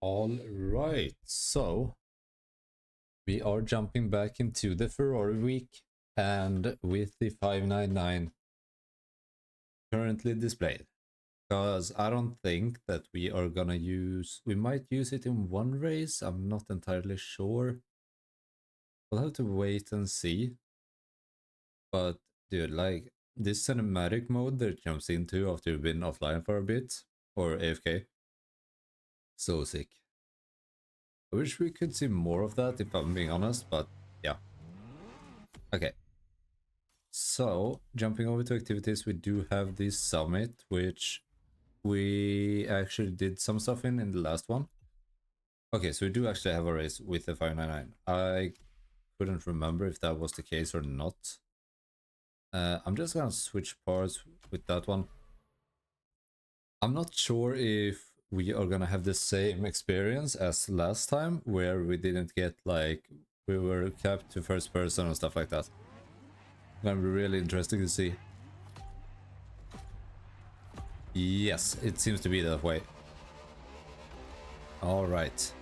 All right, so we are jumping back into the Ferrari week and with the 599 currently displayed. Because I don't think that we are gonna we might use it in one race, I'm not entirely sure. We'll have to wait and see. But dude, like this cinematic mode that it jumps into after you've been offline for a bit, or AFK, so sick. I wish we could see more of that if I'm being honest, but yeah. Okay. So, jumping over to activities, we do have this summit, which we actually did some stuff in the last one. Okay, so we do actually have a race with the 599. I couldn't remember if that was the case or not. I'm just gonna switch parts with that one. I'm not sure if we are gonna have the same experience as last time, where we didn't get, like, we were capped to first person and stuff like that. Gonna be really interesting to see. Yes, it seems to be that way. All right.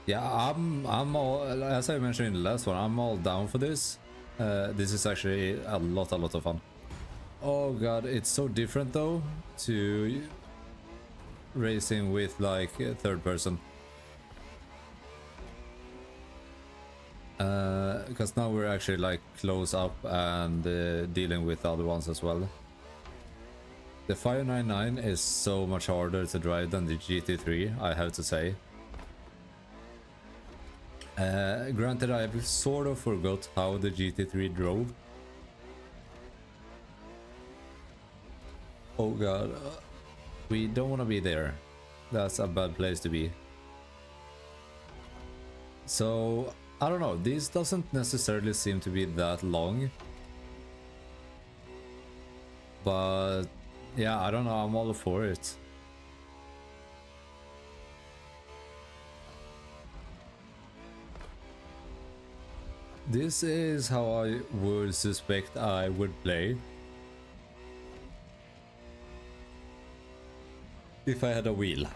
Yeah, I'm all, as I mentioned in the last one, I'm all down for this. This is actually a lot of fun. Oh god, it's so different though to racing with like third person. Because now we're actually like close up and dealing with other ones as well. The 599 is so much harder to drive than the GT3, I have to say. Granted, I've sort of forgot how the GT3 drove. Oh god, we don't want to be there. That's a bad place to be. So, I don't know, this doesn't necessarily seem to be that long. But yeah, I don't know, I'm all for it. This is how I would suspect I would play if I had a wheel.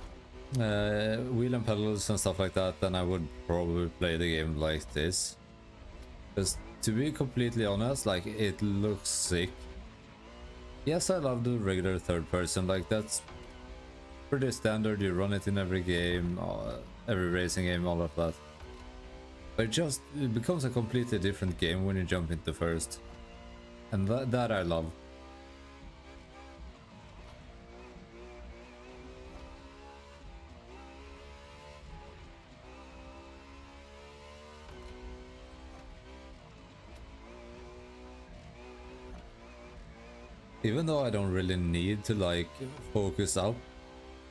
Wheel and pedals and stuff like that, then I would probably play the game like this. Because to be completely honest, like, it looks sick. Yes, I love the regular third person, like that's pretty standard, you run it in every game, every racing game, all of that. But it becomes a completely different game when you jump into first. And that I love. Even though I don't really need to like focus up,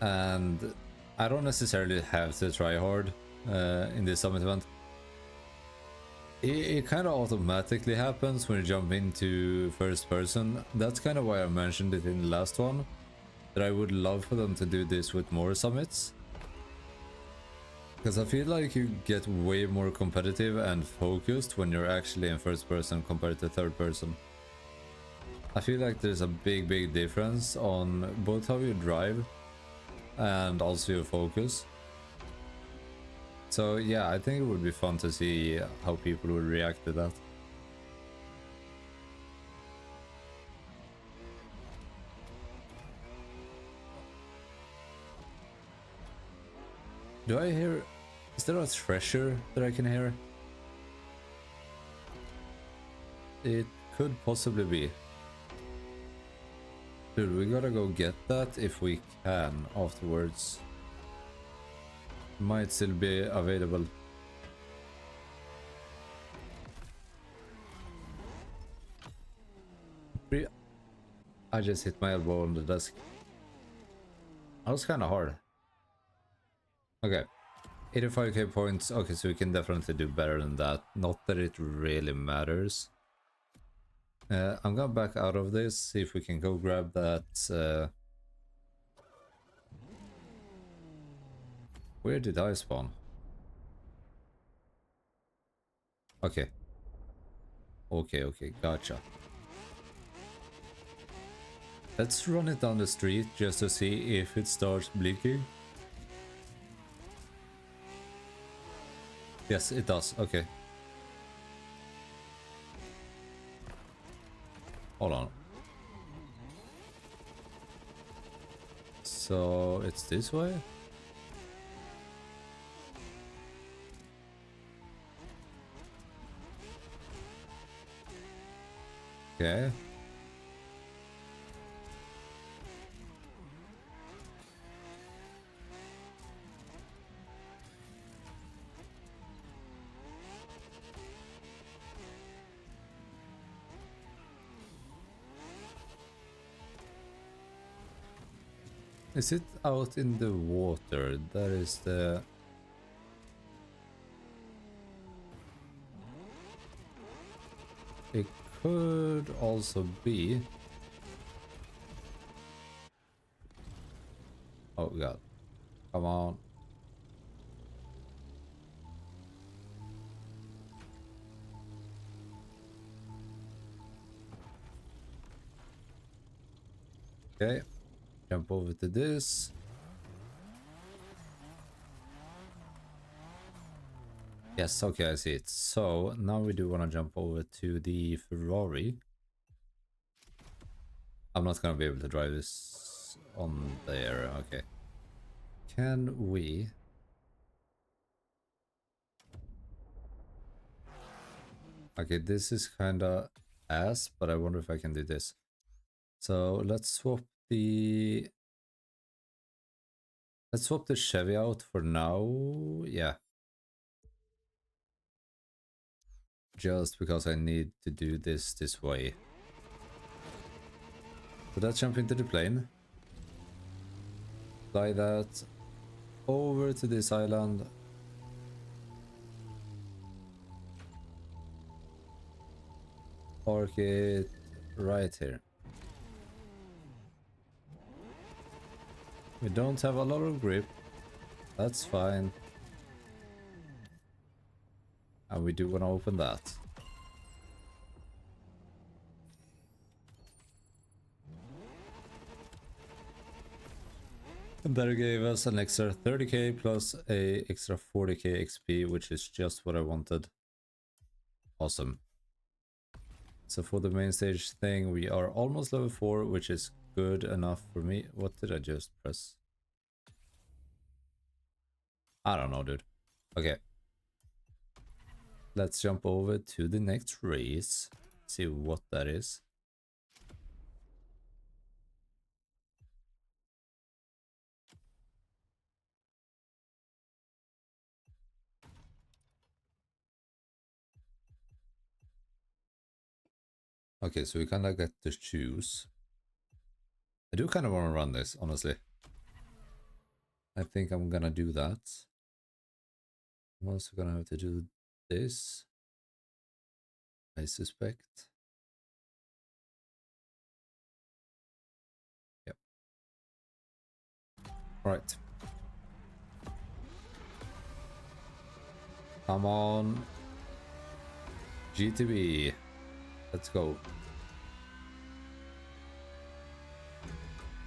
and I don't necessarily have to try hard in this summit event. It kind of automatically happens when you jump into first person. That's kind of why I mentioned it in the last one, that I would love for them to do this with more summits. Because I feel like you get way more competitive and focused when you're actually in first person compared to third person. I feel like there's a big difference on both how you drive and also your focus. So yeah, I think it would be fun to see how people would react to that. Do I hear... Is there a treasure that I can hear? It could possibly be. Dude, we gotta go get that if we can afterwards. Might still be available. I just hit my elbow on the desk. That was kind of hard. Okay. 85k points. Okay, so we can definitely do better than that. Not that it really matters. I'm gonna back out of this, see if we can go grab that. Where did I spawn? Okay. Okay, gotcha. Let's run it down the street just to see if it starts blinking. Yes, it does. Okay. Hold on. So it's this way? Okay. Is it out in the water? That is the... It could also be... Oh god. Come on. Okay. Jump over to this. Yes, okay, I see it. So now we do want to jump over to the Ferrari. I'm not gonna be able to drive this on there. Okay. Can we? Okay, this is kinda ass, but I wonder if I can do this. So let's swap the... Let's swap the Chevy out for now. Yeah. Just because I need to do this way. So let's jump into the plane. Fly that over to this island. Park it right here. We don't have a lot of grip. That's fine. And we do want to open that. And that gave us an extra 30k plus a extra 40k XP, which is just what I wanted. Awesome. So for the main stage thing, we are almost level 4, which is good enough for me. What did I just press? I don't know, dude. Okay. Let's jump over to the next race. See what that is. Okay, so we kind of get to choose. I do kind of want to run this, honestly. I think I'm gonna do that. I'm also gonna have to do this, I suspect. Yep. Alright. Come on. GTB. Let's go.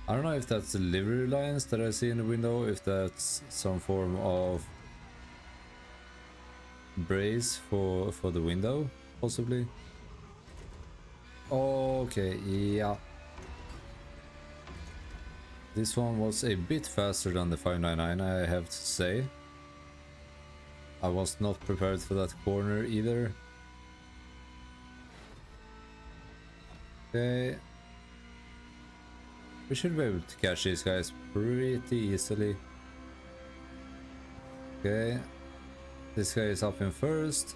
I don't know if that's the livery lines that I see in the window, if that's some form of brace for the window, possibly. Okay, yeah. This one was a bit faster than the 599, I have to say. I was not prepared for that corner either. Okay. We should be able to catch these guys pretty easily. Okay. This guy is up in first.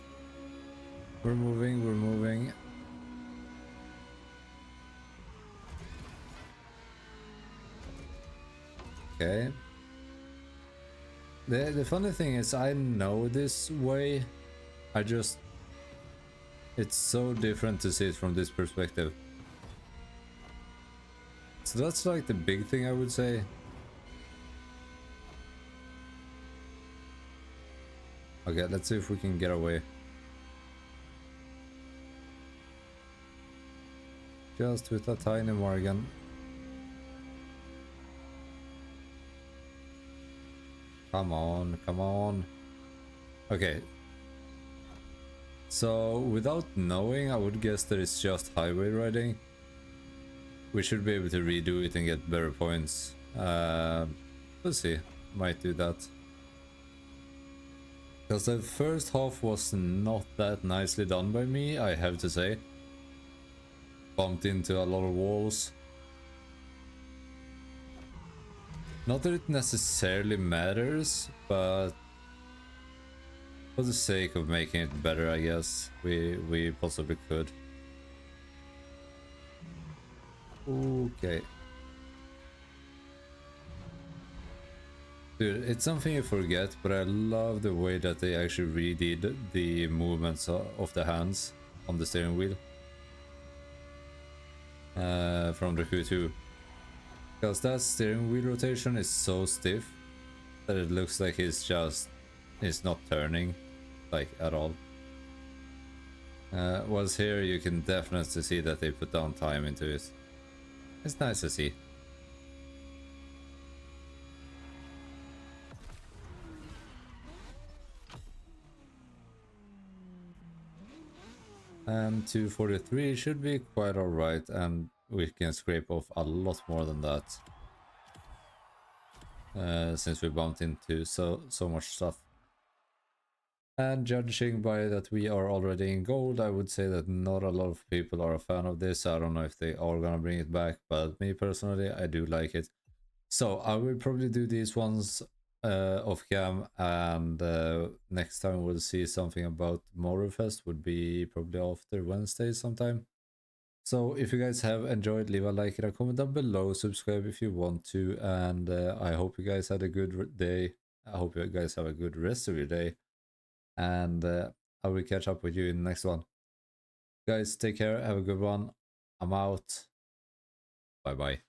We're moving, we're moving. Okay. The funny thing is I know this way. It's so different to see it from this perspective. So that's like the big thing I would say. Okay, let's see if we can get away. Just with a tiny Morgan. Come on, come on. Okay, So without knowing, I would guess that it's just highway riding. We should be able to redo it and get better points. We'll see. Might do that. Because the first half was not that nicely done by me, I have to say. Bumped into a lot of walls. Not that it necessarily matters, but for the sake of making it better, I guess, we possibly could. Okay. Dude, it's something you forget, but I love the way that they actually redid the movements of the hands on the steering wheel. From the Q2. Because that steering wheel rotation is so stiff that it looks like it's not turning, like, at all. Whilst here you can definitely see that they put down time into it. It's nice to see. And 243 should be quite alright, and we can scrape off a lot more than that. Since we bumped into so much stuff. And judging by that we are already in gold, I would say that not a lot of people are a fan of this. I don't know if they are gonna bring it back, but me personally, I do like it. So I will probably do these ones off cam, and next time we'll see something about Motorfest would be probably after Wednesday sometime. So if you guys have enjoyed, leave a like and a comment down below, subscribe if you want to, and I hope you guys had a good day. I hope you guys have a good rest of your day, and I will catch up with you in the next one. Guys, take care, have a good one. I'm out. Bye bye.